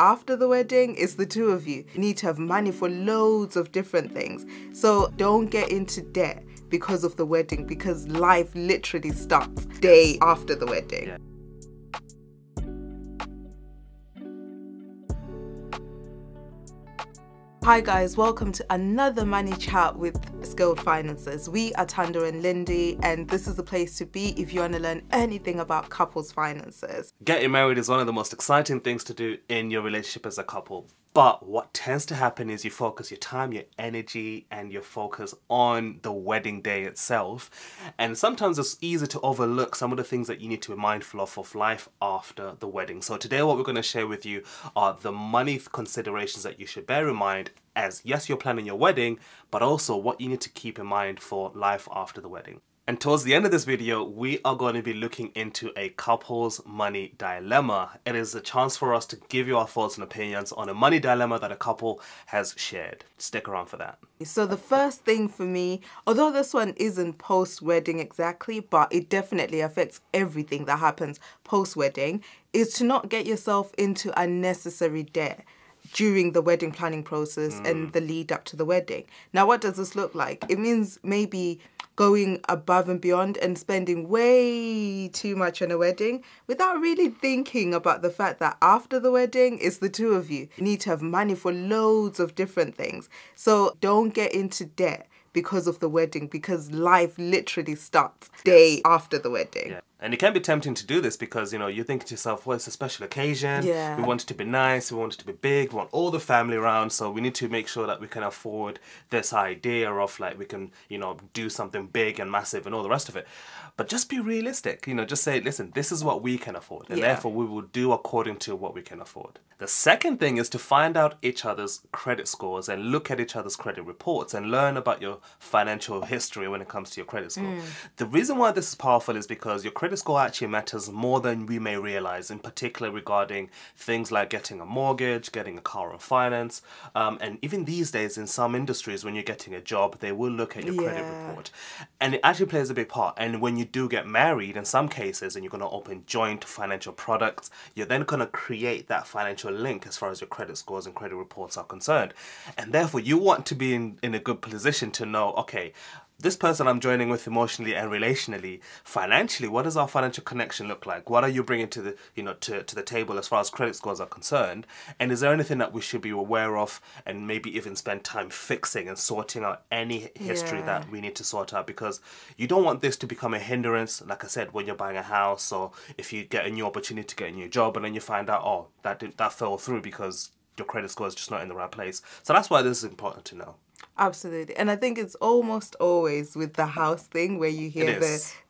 after the wedding is the two of you. You need to have money for loads of different things. So don't get into debt because of the wedding, because life literally starts day after the wedding. Yeah. Hi guys, welcome to another money chat with Skilled Finances. We are Tanda and Lindy, and this is the place to be if you want to learn anything about couples' finances. Getting married is one of the most exciting things to do in your relationship as a couple. But what tends to happen is you focus your time, your energy, and your focus on the wedding day itself. And sometimes it's easy to overlook some of the things that you need to be mindful of life after the wedding. So today what we're going to share with you are the money considerations that you should bear in mind as, yes, you're planning your wedding, but also what you need to keep in mind for life after the wedding. And towards the end of this video, we are going to be looking into a couple's money dilemma. It is a chance for us to give you our thoughts and opinions on a money dilemma that a couple has shared. Stick around for that. So the first thing for me, although this one isn't post-wedding exactly, but it definitely affects everything that happens post-wedding, is to not get yourself into unnecessary debt during the wedding planning process and the lead up to the wedding. Now, what does this look like? It means maybe going above and beyond and spending way too much on a wedding without really thinking about the fact that after the wedding, it's the two of you. You need to have money for loads of different things. So don't get into debt because of the wedding, because life literally starts day after the wedding. Yeah. And it can be tempting to do this because, you know, you think to yourself, well, it's a special occasion. Yeah. We want it to be nice. We want it to be big. We want all the family around. So we need to make sure that we can afford this idea of like we can, you know, do something big and massive and all the rest of it. But just be realistic. You know, just say, listen, this is what we can afford. And therefore we will do according to what we can afford. The second thing is to find out each other's credit scores and look at each other's credit reports and learn about your financial history when it comes to your credit score. The reason why this is powerful is because your credit score actually matters more than we may realize, in particular regarding things like getting a mortgage, getting a car on finance, and even these days in some industries when you're getting a job, they will look at your credit report. And it actually plays a big part. And when you do get married, in some cases, and you're going to open joint financial products, you're then going to create that financial link as far as your credit scores and credit reports are concerned. And therefore, you want to be in a good position to know, okay, this person I'm joining with emotionally and relationally, financially, what does our financial connection look like? What are you bringing to the, you know, to the table as far as credit scores are concerned? And is there anything that we should be aware of and maybe even spend time fixing and sorting out any history that we need to sort out? Because you don't want this to become a hindrance, like I said, when you're buying a house or if you get a new opportunity to get a new job and then you find out, oh, that fell through because your credit score is just not in the right place. So that's why this is important to know. Absolutely. And I think it's almost always with the house thing where you hear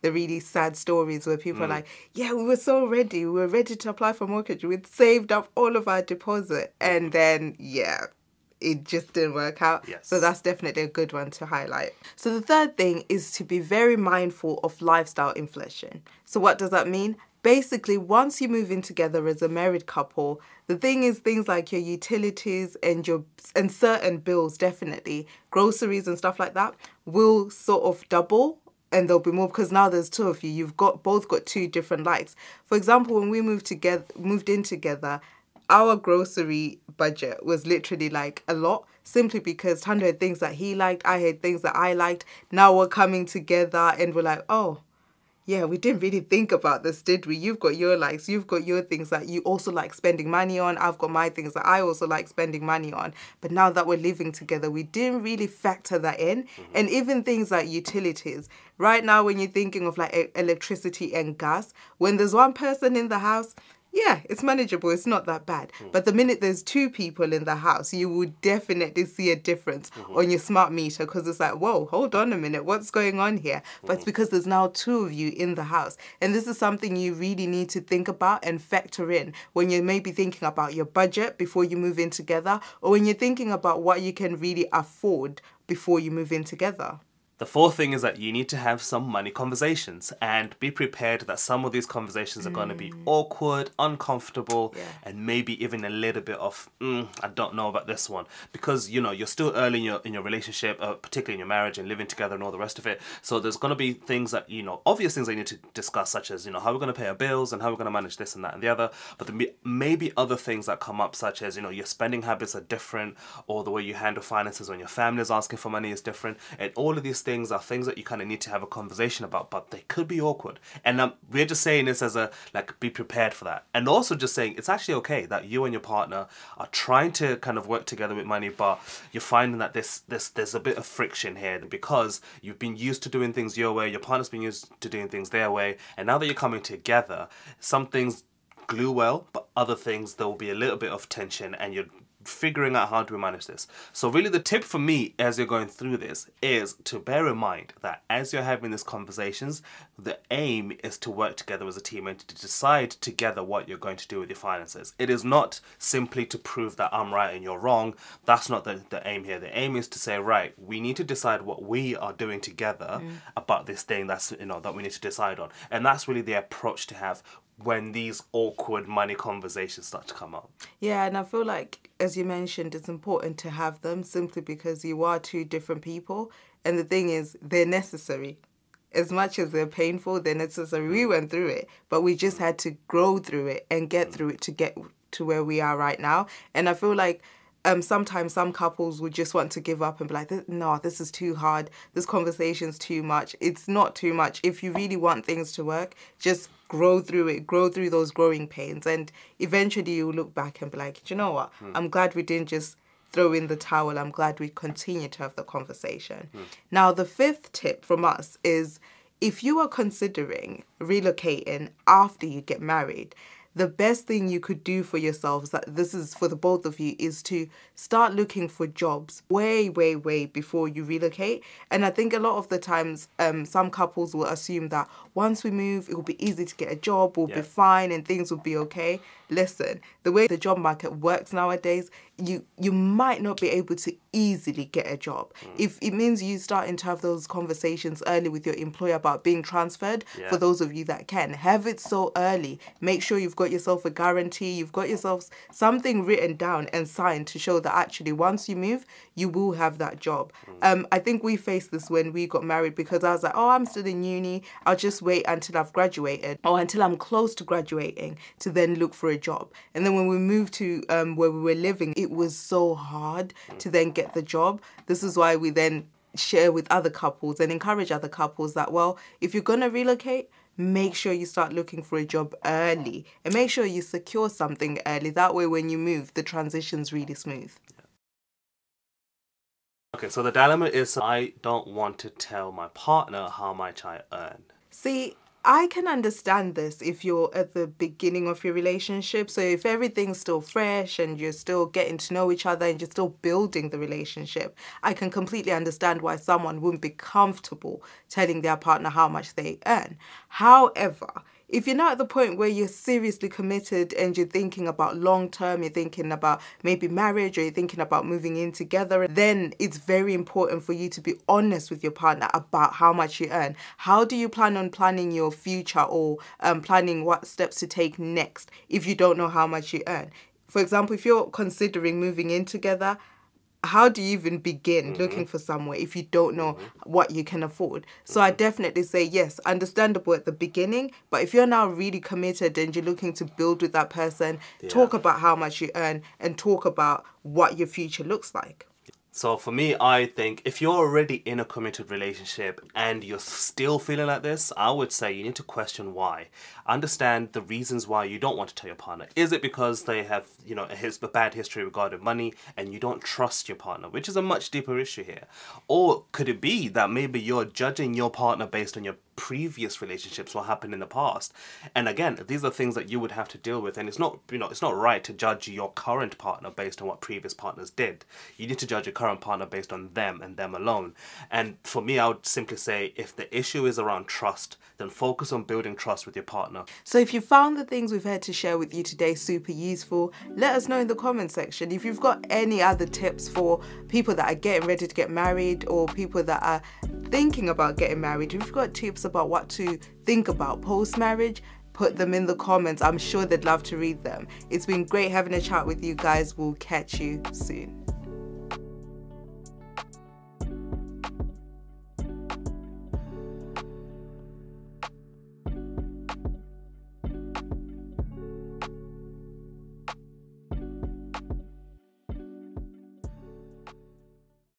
the really sad stories where people are like, yeah, we were so ready. We were ready to apply for mortgage. We'd saved up all of our deposit. And then, yeah, it just didn't work out. Yes. So that's definitely a good one to highlight. So the third thing is to be very mindful of lifestyle inflation. So what does that mean? Basically, once you move in together as a married couple, the thing is things like your utilities and certain bills, definitely, groceries and stuff like that, will sort of double. And there'll be more because now there's two of you. You've both got two different likes. For example, when we moved in together, our grocery budget was literally like a lot, simply because Tando had things that he liked, I had things that I liked. Now we're coming together and we're like, oh, yeah, we didn't really think about this, did we? You've got your likes, you've got your things that you also like spending money on. I've got my things that I also like spending money on. But now that we're living together, we didn't really factor that in. And even things like utilities. Right now, when you're thinking of like electricity and gas, when there's one person in the house, yeah, it's manageable. It's not that bad. But the minute there's two people in the house, you would definitely see a difference on your smart meter because it's like, whoa, hold on a minute. What's going on here? But it's because there's now two of you in the house. And this is something you really need to think about and factor in when you're maybe thinking about your budget before you move in together, or when you're thinking about what you can really afford before you move in together. The fourth thing is that you need to have some money conversations and be prepared that some of these conversations are going to be awkward, uncomfortable, and maybe even a little bit of, I don't know about this one. Because, you know, you're still early in your relationship, particularly in your marriage and living together and all the rest of it. So there's going to be things that, you know, obvious things that you need to discuss, such as, you know, how we're going to pay our bills and how we're going to manage this and that and the other. But there may be other things that come up, such as, you know, your spending habits are different, or the way you handle finances when your family is asking for money is different. And all of these things are things that you kind of need to have a conversation about, but they could be awkward. And we're just saying this as a, like, be prepared for that. And also just saying it's actually okay that you and your partner are trying to kind of work together with money, but you're finding that there's a bit of friction here because you've been used to doing things your way, your partner's been used to doing things their way, and now that you're coming together, some things glue well, but other things there will be a little bit of tension, and you're figuring out how to manage this. So really the tip for me as you're going through this is to bear in mind that as you're having these conversations, the aim is to work together as a team and to decide together what you're going to do with your finances. It is not simply to prove that I'm right and you're wrong. That's not the aim here. The aim is to say, right, we need to decide what we are doing together about this thing that's, you know, that we need to decide on. And that's really the approach to have when these awkward money conversations start to come up. Yeah, and I feel like, as you mentioned, it's important to have them simply because you are two different people. And the thing is, they're necessary. As much as they're painful, they're necessary. We went through it, but we just had to grow through it and get through it to get to where we are right now. And I feel like sometimes some couples would just want to give up and be like, no, this is too hard. This conversation's too much. It's not too much. If you really want things to work, just grow through it, grow through those growing pains. And eventually you'll look back and be like, do you know what? I'm glad we didn't just throw in the towel. I'm glad we continue to have the conversation. Now, the fifth tip from us is if you are considering relocating after you get married, the best thing you could do for yourselves, that this is for the both of you, is to start looking for jobs way before you relocate. And I think a lot of the times some couples will assume that once we move, it will be easy to get a job, we'll be fine and things will be okay. Listen, the way the job market works nowadays, you might not be able to easily get a job. If it means you starting to have those conversations early with your employer about being transferred, for those of you that can, have it so early. Make sure you've got yourself a guarantee, you've got yourself something written down and signed to show that actually once you move, you will have that job. I think we faced this when we got married because I was like, oh, I'm still in uni, I'll just wait until I've graduated or until I'm close to graduating to then look for a job. And then when we moved to where we were living, it was so hard to then get the job. This is why we then share with other couples and encourage other couples that, well, if you're going to relocate, make sure you start looking for a job early and make sure you secure something early. That way, when you move, the transition's really smooth. Okay, so the dilemma is I don't want to tell my partner how much I earn. See, I can understand this if you're at the beginning of your relationship. So if everything's still fresh and you're still getting to know each other and you're still building the relationship, I can completely understand why someone wouldn't be comfortable telling their partner how much they earn. However, if you're not at the point where you're seriously committed and you're thinking about long term, you're thinking about maybe marriage or you're thinking about moving in together, then it's very important for you to be honest with your partner about how much you earn. How do you plan on planning your future or planning what steps to take next if you don't know how much you earn? For example, if you're considering moving in together, how do you even begin looking for somewhere if you don't know what you can afford? So I definitely say, yes, understandable at the beginning, but if you're now really committed and you're looking to build with that person, talk about how much you earn and talk about what your future looks like. So for me, I think if you're already in a committed relationship and you're still feeling like this, I would say you need to question why. Understand the reasons why you don't want to tell your partner. Is it because they have, you know, a bad history regarding money and you don't trust your partner, which is a much deeper issue here? Or could it be that maybe you're judging your partner based on your previous relationships, what happened in the past. And again, these are things that you would have to deal with, and it's not, you know, it's not right to judge your current partner based on what previous partners did. You need to judge your current partner based on them and them alone. And for me, I would simply say, if the issue is around trust, then focus on building trust with your partner. So if you found the things we've had to share with you today super useful, let us know in the comment section. If you've got any other tips for people that are getting ready to get married, or people that are thinking about getting married, if you've got tips about what to think about post-marriage, put them in the comments. I'm sure they'd love to read them. It's been great having a chat with you guys. We'll catch you soon.